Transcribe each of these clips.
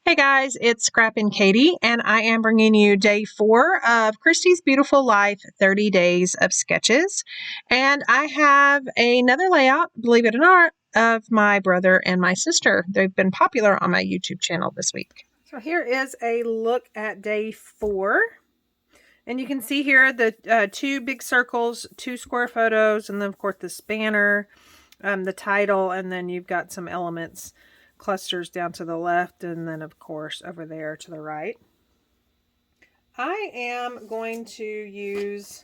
Hey guys, it's Scrappinkaty, and I am bringing you day 4 of Christy's Beautiful Life 30 Days of Sketches. And I have another layout, believe it or not, of my brother and my sister. They've been popular on my YouTube channel this week. So here is a look at day 4. And you can see here the 2 big circles, 2 square photos, and then of course the spanner, the title, and then you've got some elements, clusters down to the left, and then of course over there to the right. I am going to use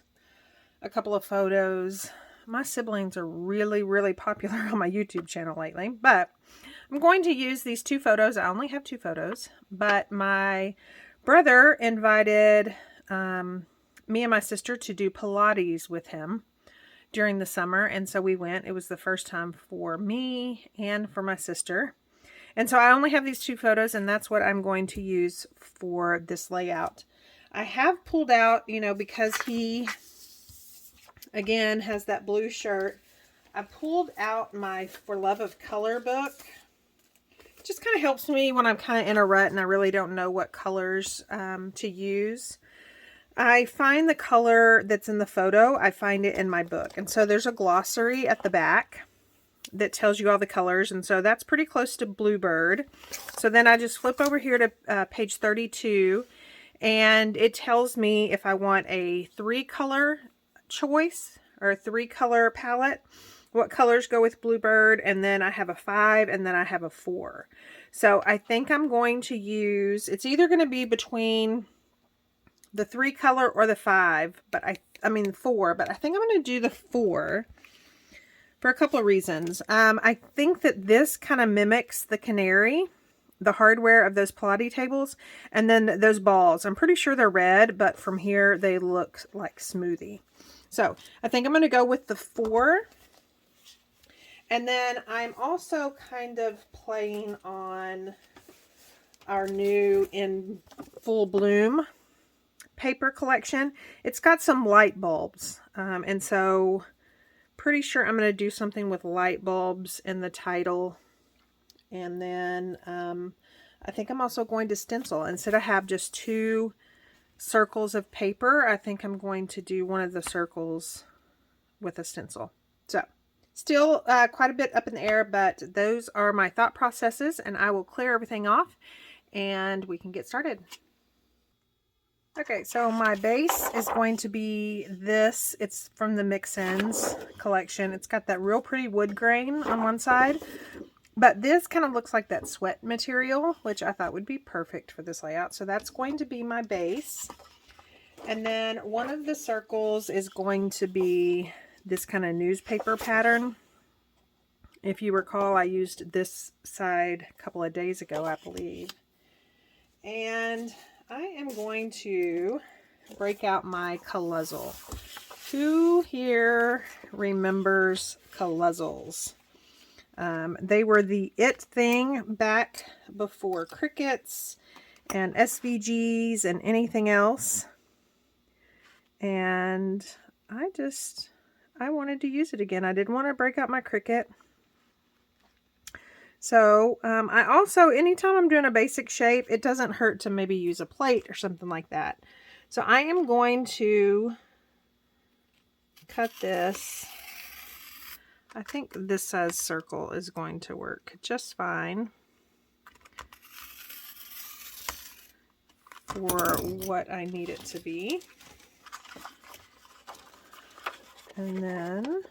a couple of photos. My siblings are really popular on my YouTube channel lately, but I'm going to use these 2 photos. I only have 2 photos, but my brother invited me and my sister to do Pilates with him during the summer, and so we went. It was the first time for me and for my sister, and so I only have these 2 photos, and that's what I'm going to use for this layout. I have pulled out, because he again has that blue shirt, I pulled out my For Love of Color book. It just kind of helps me when I'm kind of in a rut and I really don't know what colors to use. I find the color that's in the photo, I find it in my book. And so there's a glossary at the back that tells you all the colors. And so that's pretty close to Bluebird. So then I just flip over here to page 32. And it tells me if I want a 3-color choice or a 3-color palette, what colors go with Bluebird, and then I have a 5, and then I have a 4. So I think I'm going to use, it's either going to be between the 3-color or the 5, but I mean 4, but I think I'm going to do the 4 for a couple of reasons. I think that this kind of mimics the Canary, the hardware of those Pilates tables, and then those balls. I'm pretty sure they're red, but from here they look like smoothie. So I think I'm going to go with the 4. And then I'm also kind of playing on our new In Full Bloom paper collection. It's got some light bulbs. And so pretty sure I'm going to do something with light bulbs in the title. And then I think I'm also going to stencil. Instead of have just 2 circles of paper, I think I'm going to do one of the circles with a stencil. So still quite a bit up in the air, but those are my thought processes, and I will clear everything off and we can get started. Okay, so my base is going to be this. It's from the McCants collection. It's got that real pretty wood grain on one side, but this kind of looks like that sweat material, which I thought would be perfect for this layout. So that's going to be my base. And then one of the circles is going to be this kind of newspaper pattern. If you recall, I used this side a couple of days ago, I believe. And I am going to break out my Colluzzle. Who here remembers Colluzzles? They were the it thing back before Cricuts and SVGs and anything else. And I wanted to use it again. I didn't want to break out my Cricut. So I also, anytime I'm doing a basic shape, it doesn't hurt to maybe use a plate or something like that. So I am going to cut this. I think this size circle is going to work just fine for what I need it to be. And then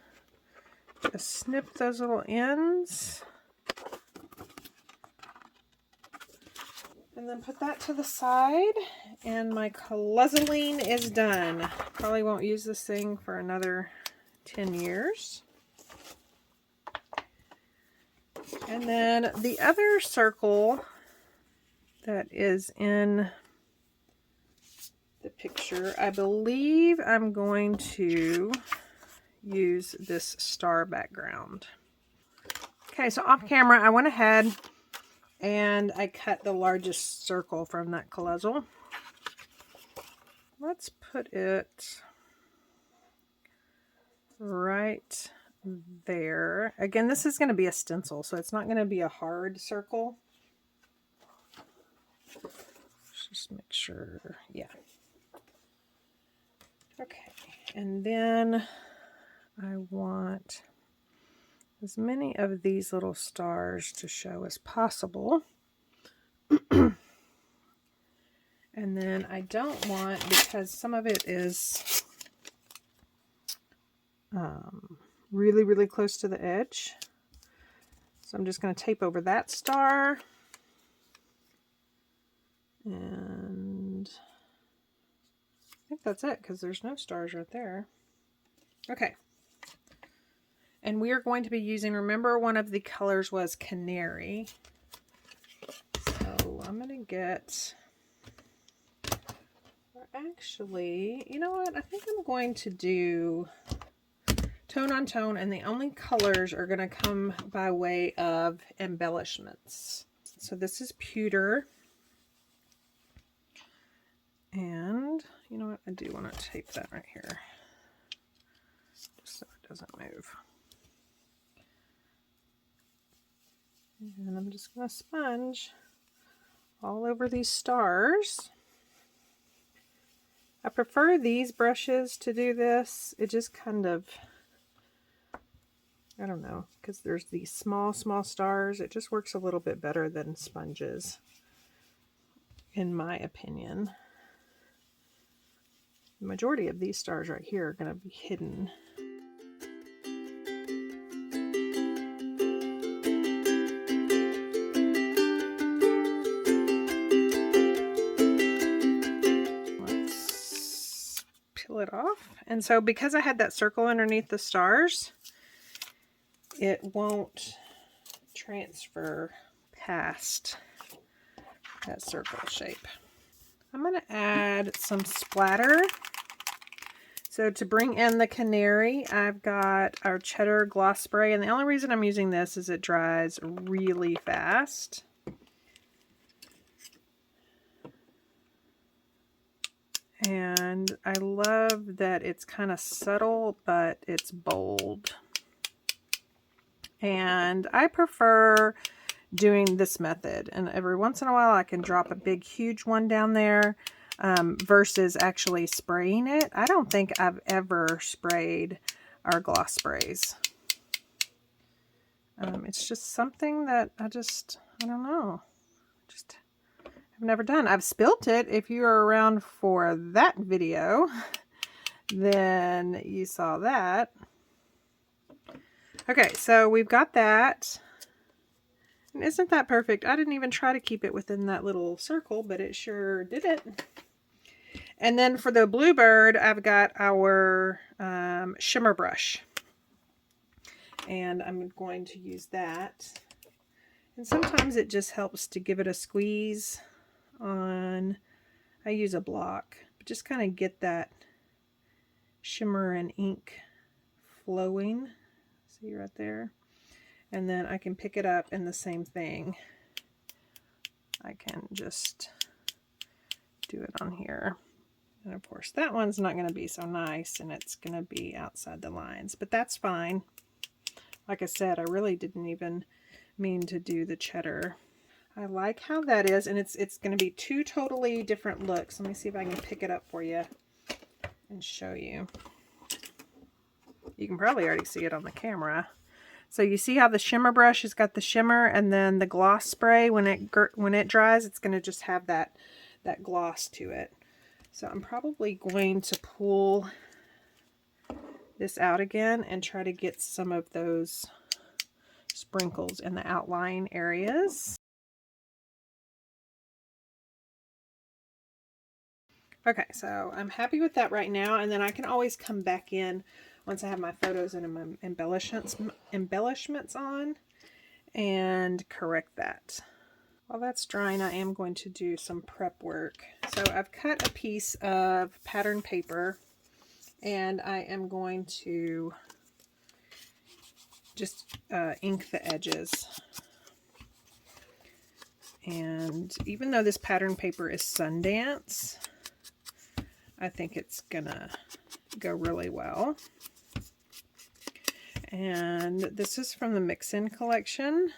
just snip those little ends. And then put that to the side. And my Colluzzling is done. Probably won't use this thing for another 10 years. And then the other circle that is in the picture, I believe I'm going to use this star background. Okay, so off camera, I went ahead and I cut the largest circle from that Colluzzle. Let's put it right there. Again, this is going to be a stencil, so it's not going to be a hard circle. Just make sure, yeah. Okay, and then I want as many of these little stars to show as possible. And then I don't want, because some of it is really, really close to the edge. So I'm just going to tape over that star. And I think that's it, because there's no stars right there. Okay. And we are going to be using, remember one of the colors was Canary. So I'm going to get, or actually, you know what? I think I'm going to do tone on tone, and the only colors are going to come by way of embellishments. So this is Pewter. And you know what? I do want to tape that right here, just so it doesn't move. And I'm just going to sponge all over these stars. I prefer these brushes to do this. It just kind of, I don't know, because there's these small stars. It just works a little bit better than sponges, in my opinion. The majority of these stars right here are going to be hidden. Let's peel it off. And so because I had that circle underneath the stars, it won't transfer past that circle shape. I'm going to add some splatter. So to bring in the Canary, I've got our Cheddar gloss spray, and the only reason I'm using this is it dries really fast. And I love that it's kind of subtle, but it's bold. And I prefer doing this method, and every once in a while I can drop a big huge one down there versus actually spraying it. I don't think I've ever sprayed our gloss sprays. It's just something that I don't know, I've never done. I've spilt it. If you were around for that video, then you saw that. Okay, so we've got that. And isn't that perfect? I didn't even try to keep it within that little circle, but it sure did it. And then for the bluebird, I've got our shimmer brush. And I'm going to use that. And sometimes it just helps to give it a squeeze on, I use a block, but just kind of get that shimmer and ink flowing. See right there? And then I can pick it up, and the same thing. I can just do it on here. And of course that one's not going to be so nice, and it's going to be outside the lines, but that's fine. Like I said, I really didn't even mean to do the cheddar. I like how that is, and it's going to be two totally different looks. Let me see if I can pick it up for you and show you. You can probably already see it on the camera. So you see how the shimmer brush has got the shimmer, and then the gloss spray, when it dries, it's going to just have that gloss to it. So I'm probably going to pull this out again and try to get some of those sprinkles in the outline areas. Okay, so I'm happy with that right now, and then I can always come back in once I have my photos and my embellishments on and correct that. While that's drying, I am going to do some prep work. So I've cut a piece of pattern paper, and I am going to just ink the edges. And even though this pattern paper is Sundance, I think it's gonna go really well. And this is from the Mix-In collection.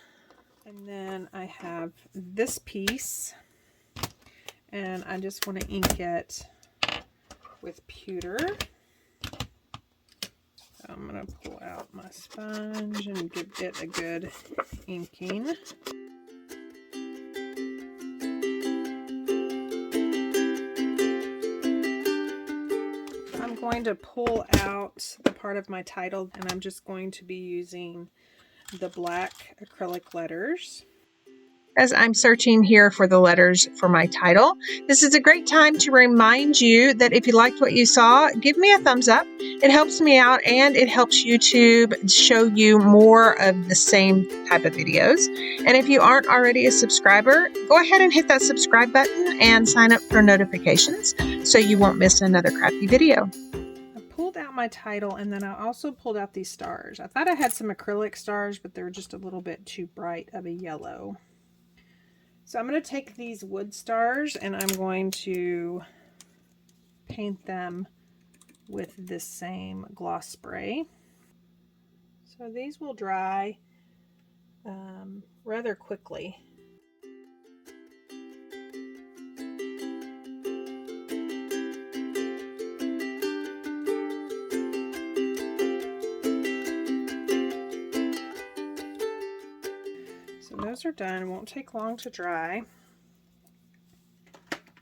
And then I have this piece, and I just want to ink it with pewter. So I'm going to pull out my sponge and give it a good inking. I'm going to pull out the part of my title, and I'm just going to be using the black acrylic letters. As I'm searching here for the letters for my title, this is a great time to remind you that if you liked what you saw, give me a thumbs up. It helps me out and it helps YouTube show you more of the same type of videos. And if you aren't already a subscriber, go ahead and hit that subscribe button and sign up for notifications so you won't miss another crafty video. I pulled out my title, and then I also pulled out these stars. I thought I had some acrylic stars, but they were just a little bit too bright of a yellow. So I'm going to take these wood stars and I'm going to paint them with this same gloss spray. So these will dry rather quickly. So those are done. It won't take long to dry.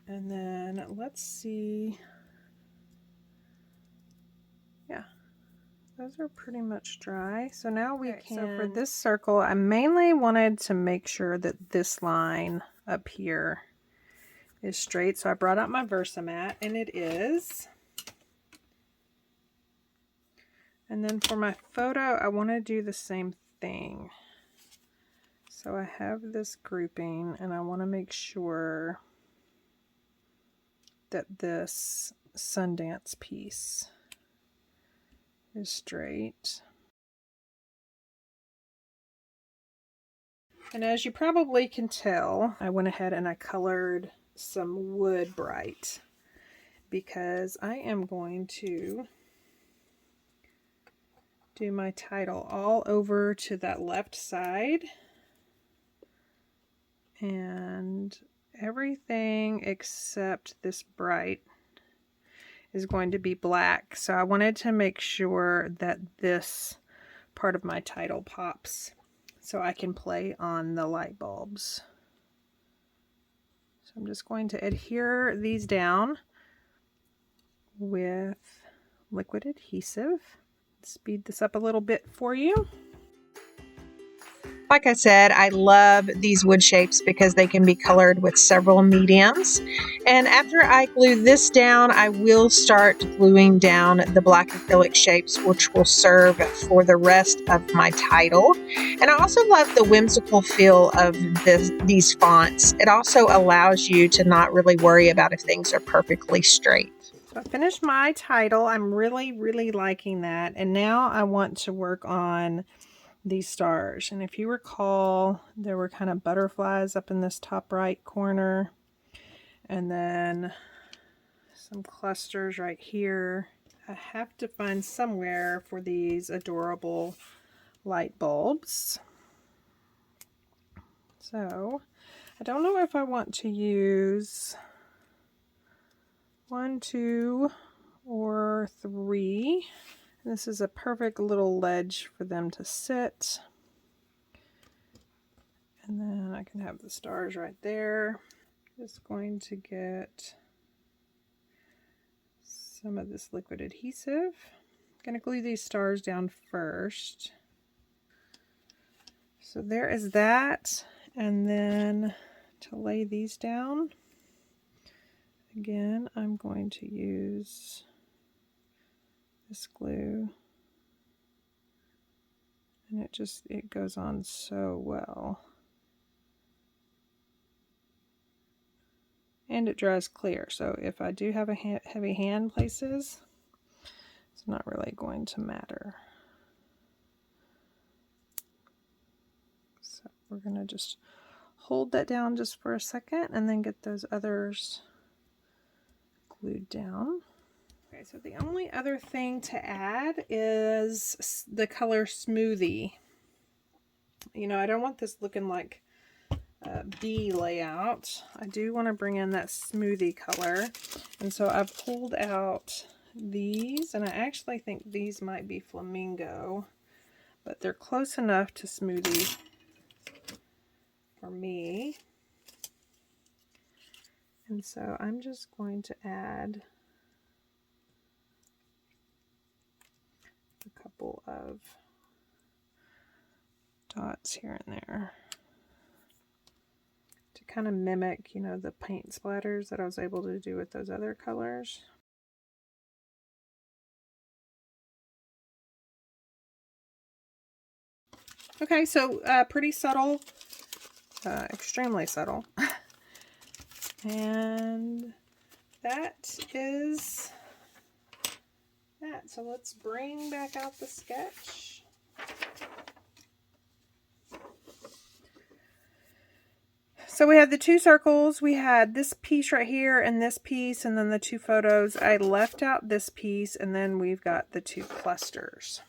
And then let's see. Yeah, those are pretty much dry. So now we can. So for this circle, I mainly wanted to make sure that this line up here is straight. So I brought out my Versamat, and it is. And then for my photo, I want to do the same thing. So I have this grouping, and I want to make sure that this Sundance piece is straight. And as you probably can tell, I went ahead and I colored some wood bright because I am going to do my title all over to that left side. And everything except this bright is going to be black. So I wanted to make sure that this part of my title pops so I can play on the light bulbs. So I'm just going to adhere these down with liquid adhesive. Speed this up a little bit for you. Like I said, I love these wood shapes because they can be colored with several mediums. And after I glue this down, I will start gluing down the black acrylic shapes, which will serve for the rest of my title. And I also love the whimsical feel of these fonts. It also allows you to not really worry about if things are perfectly straight. So I finished my title. I'm really liking that. And now I want to work on these stars. And if you recall, there were kind of butterflies up in this top right corner, and then some clusters right here. I have to find somewhere for these adorable light bulbs. So I don't know if I want to use 1, 2, or 3. This is a perfect little ledge for them to sit. And then I can have the stars right there. Just going to get some of this liquid adhesive. I'm going to glue these stars down first. So there is that. And then to lay these down, again, I'm going to use this glue, and it goes on so well, and it dries clear. So if I do have a heavy hand places, it's not really going to matter. So we're gonna just hold that down just for a second and then get those others glued down. Okay, so the only other thing to add is the color Smoothie. You know, I don't want this looking like B layout, I do want to bring in that smoothie color. And so I've pulled out these, and I actually think these might be flamingo, but they're close enough to smoothie for me. And so I'm just going to add a couple of dots here and there to kind of mimic, you know, the paint splatters that I was able to do with those other colors. Okay, so pretty subtle, extremely subtle. And that is that. So let's bring back out the sketch. So we had the two circles, we had this piece right here and this piece, and then the two photos. I left out this piece, and then we've got the two clusters.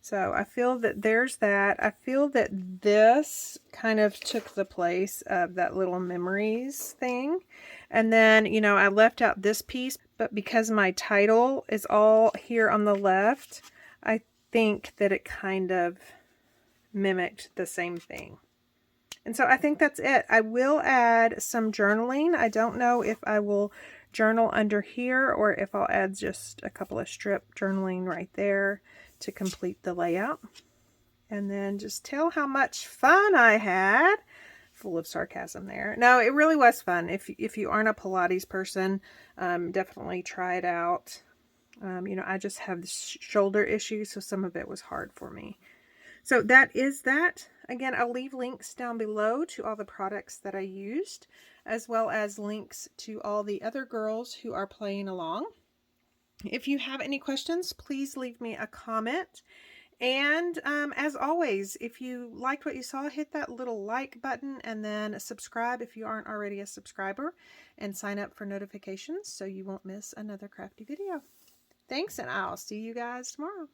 So I feel that there's that. I feel that this kind of took the place of that little memories thing. And then, you know, I left out this piece, but because my title is all here on the left, I think that it kind of mimicked the same thing. And so I think that's it. I will add some journaling. I don't know if I will journal under here or if I'll add just a couple of strip journaling right there to complete the layout. And then just tell how much fun I had. Full of sarcasm there. No, it really was fun. If you aren't a Pilates person, definitely try it out. You know, I just have shoulder issues, so some of it was hard for me. So that is that. Again, I'll leave links down below to all the products that I used, as well as links to all the other girls who are playing along. If you have any questions, please leave me a comment. And as always, if you liked what you saw, hit that little like button and then subscribe if you aren't already a subscriber, and sign up for notifications so you won't miss another crafty video. Thanks, and I'll see you guys tomorrow.